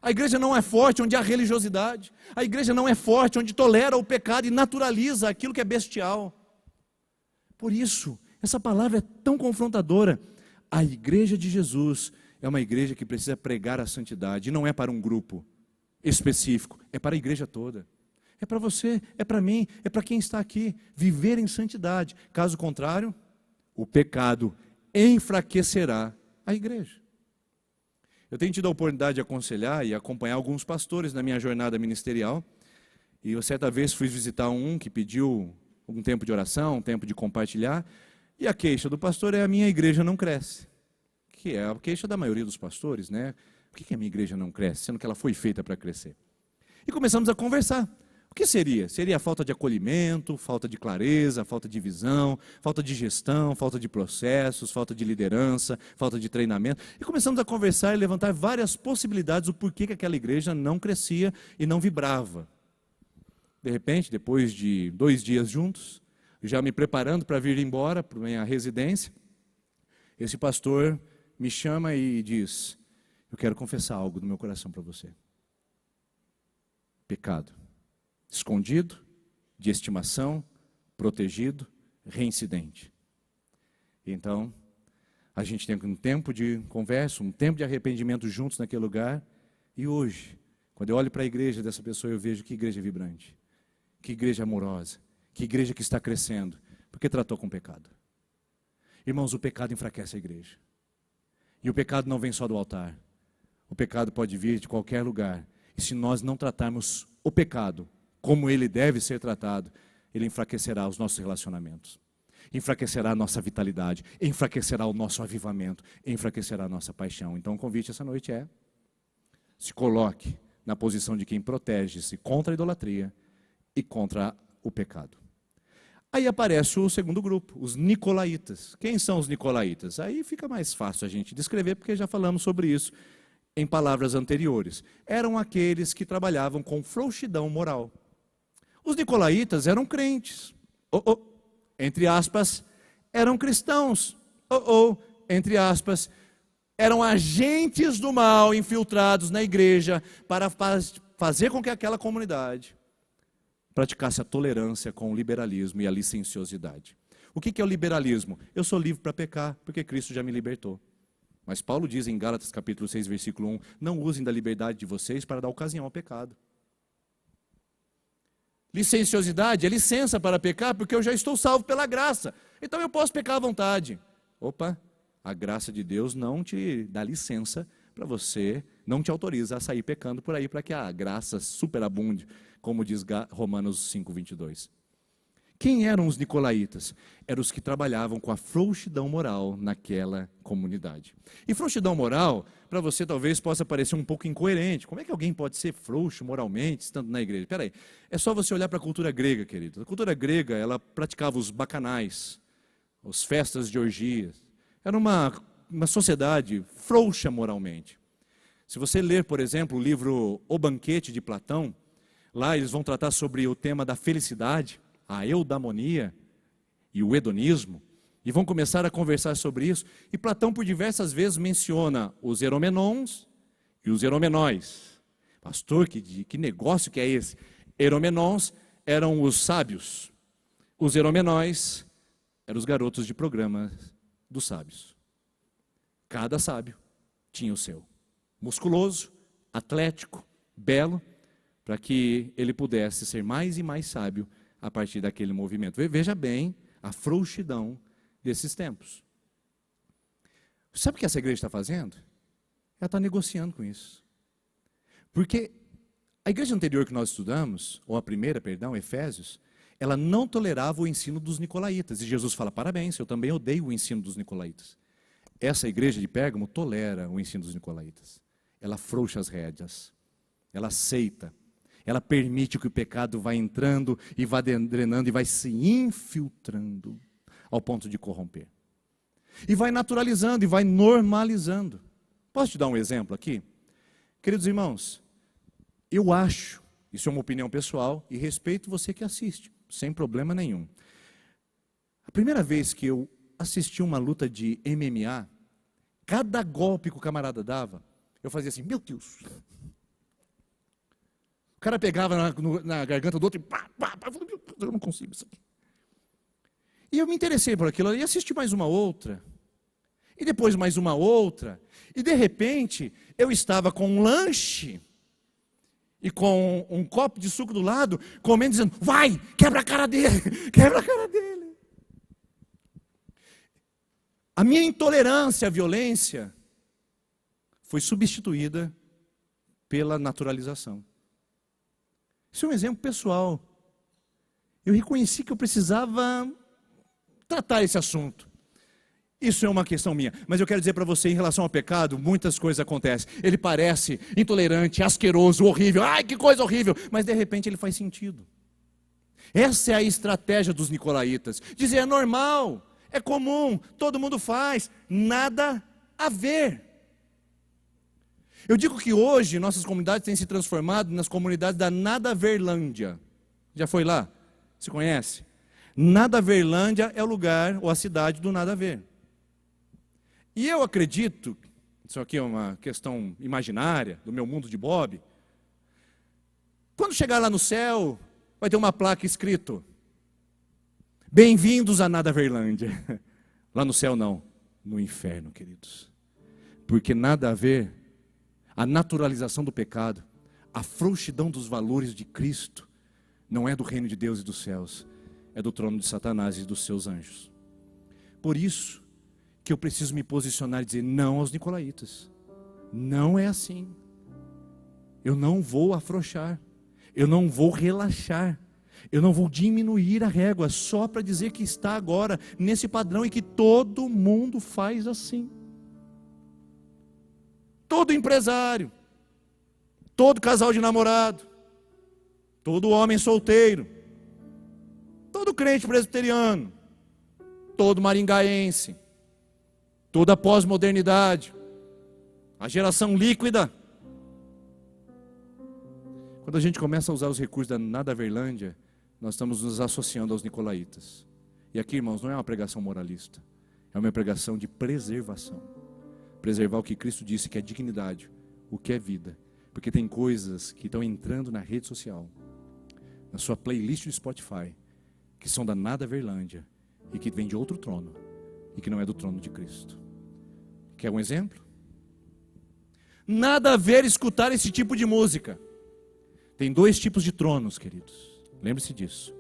A igreja não é forte onde há religiosidade. A igreja não é forte onde tolera o pecado e naturaliza aquilo que é bestial. Por isso, essa palavra é tão confrontadora. A igreja de Jesus é uma igreja que precisa pregar a santidade. E não é para um grupo específico, é para a igreja toda. É para você, é para mim, é para quem está aqui. Viver em santidade. Caso contrário, o pecado enfraquecerá a igreja. Eu tenho tido a oportunidade de aconselhar e acompanhar alguns pastores na minha jornada ministerial. E eu certa vez fui visitar um que pediu um tempo de oração, um tempo de compartilhar. E a queixa do pastor é: a minha igreja não cresce. Que é a queixa da maioria dos pastores, né? Por que a minha igreja não cresce, sendo que ela foi feita para crescer? E começamos a conversar. O que seria? Seria a falta de acolhimento, falta de clareza, falta de visão, falta de gestão, falta de processos, falta de liderança, falta de treinamento. E começamos a conversar e levantar várias possibilidades do porquê que aquela igreja não crescia e não vibrava. De repente, depois de 2 dias juntos, já me preparando para vir embora para a minha residência, esse pastor me chama e diz: eu quero confessar algo do meu coração para você. Pecado. Escondido, de estimação, protegido, reincidente. Então, a gente tem um tempo de conversa, um tempo de arrependimento juntos naquele lugar. E hoje, quando eu olho para a igreja dessa pessoa, eu vejo que igreja vibrante, que igreja amorosa, que igreja que está crescendo, porque tratou com pecado. Irmãos, o pecado enfraquece a igreja. E o pecado não vem só do altar. O pecado pode vir de qualquer lugar. E se nós não tratarmos o pecado como ele deve ser tratado, ele enfraquecerá os nossos relacionamentos, enfraquecerá a nossa vitalidade, enfraquecerá o nosso avivamento, enfraquecerá a nossa paixão. Então o convite essa noite é: se coloque na posição de quem protege-se contra a idolatria e contra o pecado. Aí aparece o segundo grupo, os nicolaítas. Quem são os nicolaítas? Aí fica mais fácil a gente descrever, porque já falamos sobre isso em palavras anteriores. Eram aqueles que trabalhavam com frouxidão moral. Os nicolaítas eram crentes, entre aspas, eram cristãos, entre aspas, eram agentes do mal infiltrados na igreja para fazer com que aquela comunidade praticasse a tolerância com o liberalismo e a licenciosidade. O que é o liberalismo? Eu sou livre para pecar, porque Cristo já me libertou. Mas Paulo diz em Gálatas capítulo 6, versículo 1, não usem da liberdade de vocês para dar ocasião ao pecado. Licenciosidade é licença para pecar, porque eu já estou salvo pela graça. Então eu posso pecar à vontade. Opa, a graça de Deus não te dá licença para você, não te autoriza a sair pecando por aí, para que a graça superabunde, como diz Romanos 5, 22. Quem eram os nicolaítas? Eram os que trabalhavam com a frouxidão moral naquela comunidade. E frouxidão moral, para você talvez possa parecer um pouco incoerente. Como é que alguém pode ser frouxo moralmente estando na igreja? Espera aí, é só você olhar para a cultura grega, querido. A cultura grega, ela praticava os bacanais, as festas de orgias. Era uma sociedade frouxa moralmente. Se você ler, por exemplo, o livro O Banquete de Platão, lá eles vão tratar sobre o tema da felicidade, a eudaimonia e o hedonismo, e vão começar a conversar sobre isso. E Platão, por diversas vezes, menciona os eromenons e os eromenóis. Pastor, que negócio que é esse? Eromenons eram os sábios, os eromenóis eram os garotos de programa dos sábios. Cada sábio tinha o seu. Musculoso, atlético, belo, para que ele pudesse ser mais e mais sábio a partir daquele movimento. Veja bem a frouxidão desses tempos. Sabe o que essa igreja está fazendo? Ela está negociando com isso. Porque a igreja anterior que nós estudamos, ou a primeira, perdão, Efésios, ela não tolerava o ensino dos nicolaítas. E Jesus fala, parabéns, eu também odeio o ensino dos nicolaítas. Essa igreja de Pérgamo tolera o ensino dos nicolaítas. Ela afrouxa as rédeas, ela aceita. Ela permite que o pecado vá entrando e vá drenando e vai se infiltrando ao ponto de corromper. E vai naturalizando e vai normalizando. Posso te dar um exemplo aqui? Queridos irmãos, eu acho, isso é uma opinião pessoal, e respeito você que assiste, sem problema nenhum. A primeira vez que eu assisti uma luta de MMA, cada golpe que o camarada dava, eu fazia assim, meu Deus. O cara pegava na garganta do outro e pá, pá, pá, eu não consigo isso aqui. E eu me interessei por aquilo e assisti mais uma outra. E depois mais uma outra. E de repente, eu estava com um lanche e com um copo de suco do lado, comendo, dizendo, vai, quebra a cara dele, quebra a cara dele. A minha intolerância à violência foi substituída pela naturalização. Isso é um exemplo pessoal. Eu reconheci que eu precisava tratar esse assunto. Isso é uma questão minha, mas eu quero dizer para você, em relação ao pecado, muitas coisas acontecem. Ele parece intolerante, asqueroso, horrível, ai que coisa horrível, mas de repente ele faz sentido. Essa é a estratégia dos nicolaítas, dizer é normal, é comum, todo mundo faz, nada a ver. Eu digo que hoje nossas comunidades têm se transformado nas comunidades da Nada-Verlândia. Já foi lá? Você conhece? Nada-Verlândia é o lugar ou a cidade do nada a ver. E eu acredito, isso aqui é uma questão imaginária, do meu mundo de Bob, quando chegar lá no céu, vai ter uma placa escrito, bem-vindos a Nada-Verlândia. Lá no céu não, no inferno, queridos. Porque nada a ver, a naturalização do pecado, a frouxidão dos valores de Cristo, não é do reino de Deus e dos céus, é do trono de Satanás e dos seus anjos. Por isso que eu preciso me posicionar e dizer não aos nicolaítas. Não é assim. Eu não vou afrouxar. Eu não vou relaxar. Eu não vou diminuir a régua só para dizer que está agora nesse padrão e que todo mundo faz assim. Todo empresário, todo casal de namorado, todo homem solteiro, todo crente presbiteriano, todo maringaense, toda pós-modernidade, a geração líquida. Quando a gente começa a usar os recursos da Nada-Verlândia, nós estamos nos associando aos nicolaítas. E aqui, irmãos, não é uma pregação moralista, é uma pregação de preservação. Preservar o que Cristo disse que é dignidade, o que é vida. Porque tem coisas que estão entrando na rede social, na sua playlist do Spotify, que são da Nada-Verlândia e que vem de outro trono e que não é do trono de Cristo. Quer um exemplo? Nada a ver escutar esse tipo de música. Tem dois tipos de tronos, queridos. Lembre-se disso.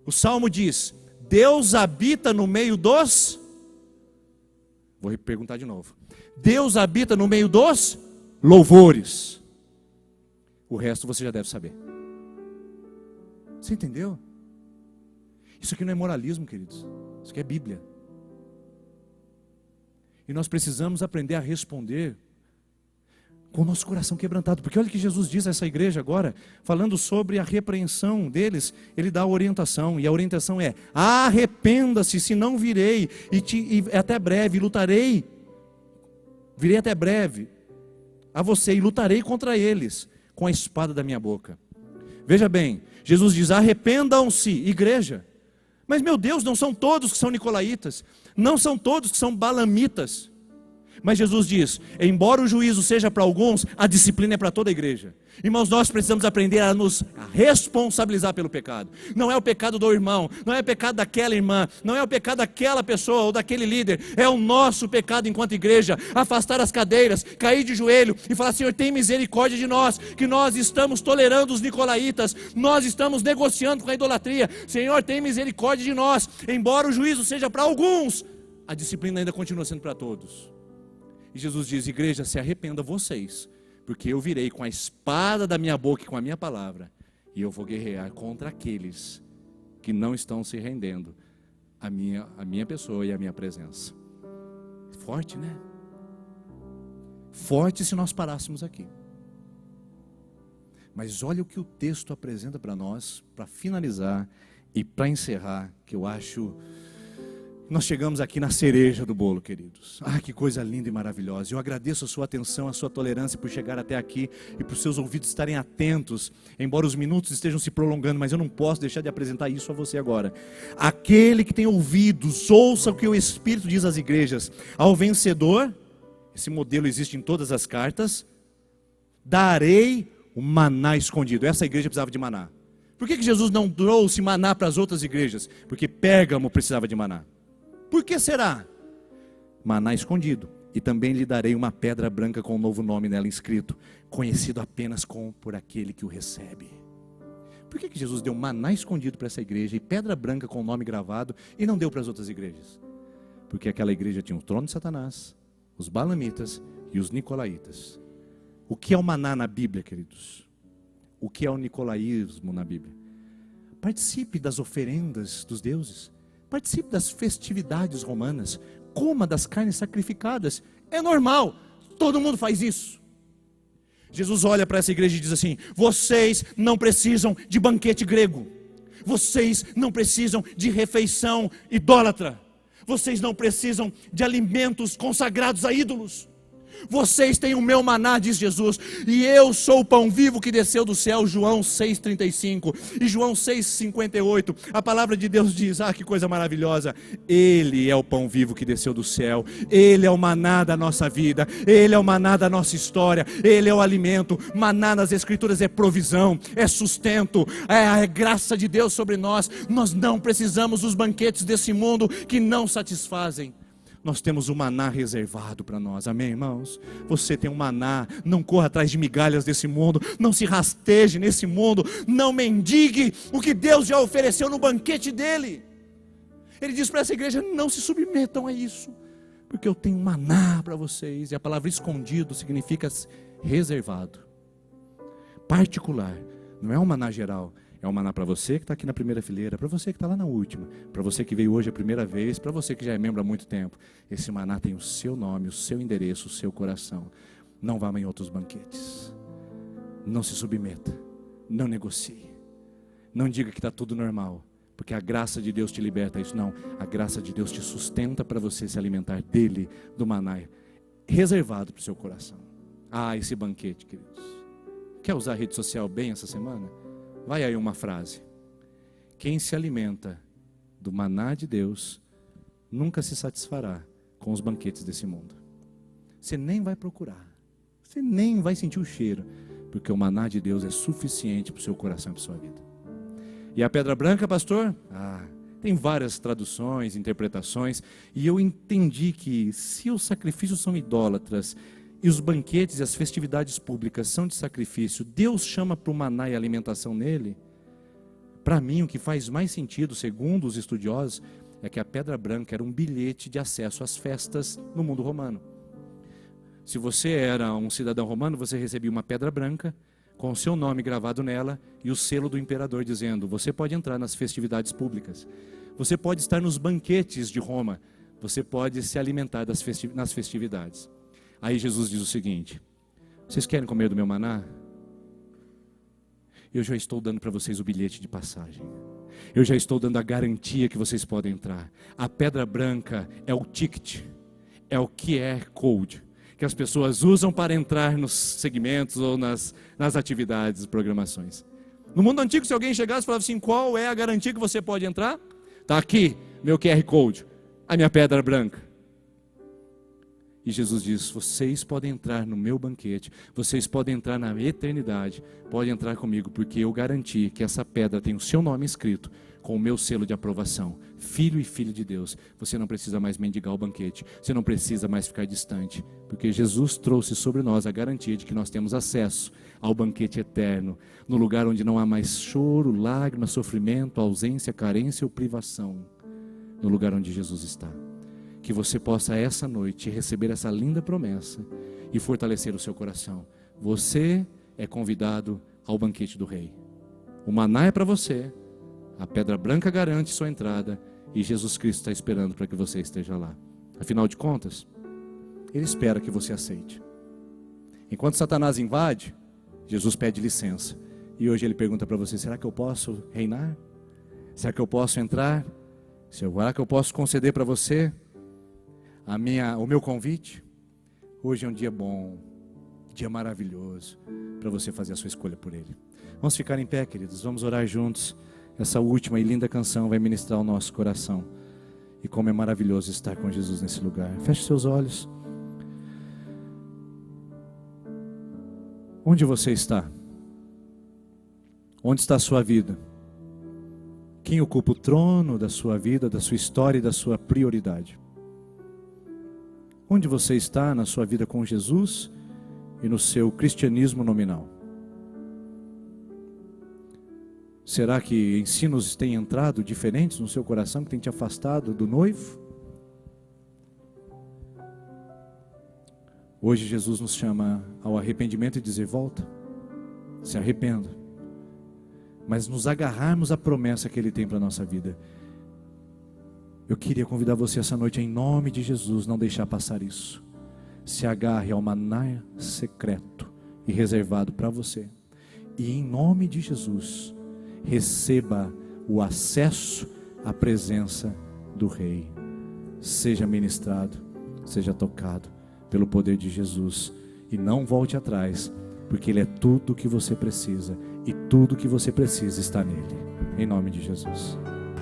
O Salmo diz, Deus habita no meio dos... Vou perguntar de novo. Deus habita no meio dos louvores. O resto você já deve saber. Você entendeu? Isso aqui não é moralismo, queridos. Isso aqui é Bíblia. E nós precisamos aprender a responder com o nosso coração quebrantado. Porque olha o que Jesus diz a essa igreja agora, falando sobre a repreensão deles, ele dá a orientação, e a orientação é, arrependa-se, se não virei, e até breve, virei até breve a você, e lutarei contra eles, com a espada da minha boca. Veja bem, Jesus diz, arrependam-se, igreja. Mas meu Deus, não são todos que são nicolaítas, não são todos que são balamitas. Mas Jesus diz, embora o juízo seja para alguns, a disciplina é para toda a igreja. Irmãos, nós precisamos aprender a nos responsabilizar pelo pecado. Não é o pecado do irmão, não é o pecado daquela irmã, não é o pecado daquela pessoa ou daquele líder. É o nosso pecado enquanto igreja. Afastar as cadeiras, cair de joelho e falar, Senhor, tem misericórdia de nós, que nós estamos tolerando os nicolaítas, nós estamos negociando com a idolatria. Senhor, tem misericórdia de nós. Embora o juízo seja para alguns, a disciplina ainda continua sendo para todos. E Jesus diz, igreja, se arrependa vocês, porque eu virei com a espada da minha boca e com a minha palavra, e eu vou guerrear contra aqueles que não estão se rendendo à minha pessoa e à minha presença. Forte, né? Forte se nós parássemos aqui. Mas olha o que o texto apresenta para nós, para finalizar e para encerrar, que eu acho... Nós chegamos aqui na cereja do bolo, queridos. Ah, que coisa linda e maravilhosa. Eu agradeço a sua atenção, a sua tolerância por chegar até aqui e por seus ouvidos estarem atentos, embora os minutos estejam se prolongando, mas eu não posso deixar de apresentar isso a você agora. Aquele que tem ouvidos, ouça o que o Espírito diz às igrejas. Ao vencedor, esse modelo existe em todas as cartas, darei o maná escondido. Essa igreja precisava de maná. Por que Jesus não trouxe maná para as outras igrejas? Porque Pérgamo precisava de maná. Por que será? Maná escondido. E também lhe darei uma pedra branca com um novo nome nela inscrito, conhecido apenas por aquele que o recebe. Por que Jesus deu maná escondido para essa igreja e pedra branca com o nome gravado e não deu para as outras igrejas? Porque aquela igreja tinha o trono de Satanás, os balamitas e os nicolaítas. O que é o maná na Bíblia, queridos? O que é o nicolaísmo na Bíblia? Participe das oferendas dos deuses. Participe das festividades romanas, coma das carnes sacrificadas. É normal, todo mundo faz isso. Jesus olha para essa igreja e diz assim: vocês não precisam de banquete grego, vocês não precisam de refeição idólatra, vocês não precisam de alimentos consagrados a ídolos. Vocês têm o meu maná, diz Jesus, e eu sou o pão vivo que desceu do céu, João 6,35, e João 6,58, a palavra de Deus diz, que coisa maravilhosa, Ele é o pão vivo que desceu do céu, Ele é o maná da nossa vida, Ele é o maná da nossa história, Ele é o alimento. Maná nas Escrituras é provisão, é sustento, é a graça de Deus sobre nós. Nós não precisamos dos banquetes desse mundo que não satisfazem. Nós temos o maná reservado para nós, amém, irmãos? Você tem um maná, não corra atrás de migalhas desse mundo, não se rasteje nesse mundo, não mendigue o que Deus já ofereceu no banquete dele. Ele diz para essa igreja: não se submetam a isso, porque eu tenho maná para vocês. E a palavra escondido significa reservado, particular, não é um maná geral. É um maná para você que está aqui na primeira fileira, para você que está lá na última, para você que veio hoje a primeira vez, para você que já é membro há muito tempo. Esse maná tem o seu nome, o seu endereço, o seu coração. Não vá em outros banquetes. Não se submeta. Não negocie. Não diga que está tudo normal, porque a graça de Deus te liberta isso. Não, a graça de Deus te sustenta para você se alimentar dele, do maná reservado para o seu coração. Esse banquete, queridos. Quer usar a rede social bem essa semana? Vai aí uma frase: quem se alimenta do maná de Deus nunca se satisfará com os banquetes desse mundo. Você nem vai procurar, você nem vai sentir o cheiro, porque o maná de Deus é suficiente para o seu coração e para a sua vida. E a pedra branca, pastor? Tem várias traduções, interpretações, e eu entendi que se os sacrifícios são idólatras e os banquetes e as festividades públicas são de sacrifício, Deus chama para o maná e a alimentação nele. Para mim, o que faz mais sentido, segundo os estudiosos, é que a pedra branca era um bilhete de acesso às festas no mundo romano. Se você era um cidadão romano, você recebia uma pedra branca com o seu nome gravado nela e o selo do imperador dizendo: você pode entrar nas festividades públicas, você pode estar nos banquetes de Roma, você pode se alimentar nas festividades. Aí Jesus diz o seguinte: vocês querem comer do meu maná? Eu já estou dando para vocês o bilhete de passagem. Eu já estou dando a garantia que vocês podem entrar. A pedra branca é o ticket, é o QR Code que as pessoas usam para entrar nos segmentos ou nas atividades, programações. No mundo antigo, se alguém chegasse e falasse assim: qual é a garantia que você pode entrar? Está aqui, meu QR Code, a minha pedra branca. E Jesus diz: vocês podem entrar no meu banquete, vocês podem entrar na eternidade, podem entrar comigo, porque eu garanti que essa pedra tem o seu nome escrito, com o meu selo de aprovação, filho e filha de Deus. Você não precisa mais mendigar o banquete, você não precisa mais ficar distante, porque Jesus trouxe sobre nós a garantia de que nós temos acesso ao banquete eterno, no lugar onde não há mais choro, lágrima, sofrimento, ausência, carência ou privação, no lugar onde Jesus está. Que você possa essa noite receber essa linda promessa e fortalecer o seu coração. Você é convidado ao banquete do Rei. O maná é para você, a pedra branca garante sua entrada e Jesus Cristo está esperando para que você esteja lá. Afinal de contas, Ele espera que você aceite. Enquanto Satanás invade, Jesus pede licença. E hoje Ele pergunta para você: será que eu posso reinar? Será que eu posso entrar? Será que eu posso conceder para você o meu convite? Hoje é um dia bom, dia maravilhoso, para você fazer a sua escolha por Ele. Vamos ficar em pé, queridos, vamos orar juntos. Essa última e linda canção vai ministrar o nosso coração. E como é maravilhoso estar com Jesus nesse lugar. Feche seus olhos. Onde você está? Onde está a sua vida? Quem ocupa o trono da sua vida, da sua história e da sua prioridade? Onde você está na sua vida com Jesus e no seu cristianismo nominal? Será que ensinos têm entrado diferentes no seu coração que tem te afastado do noivo? Hoje Jesus nos chama ao arrependimento e dizer: volta, se arrependa. Mas nos agarrarmos à promessa que Ele tem para a nossa vida. Eu queria convidar você essa noite, em nome de Jesus, não deixar passar isso. Se agarre ao maná secreto e reservado para você. E em nome de Jesus, receba o acesso à presença do Rei. Seja ministrado, seja tocado pelo poder de Jesus. E não volte atrás, porque Ele é tudo o que você precisa. E tudo o que você precisa está nele. Em nome de Jesus.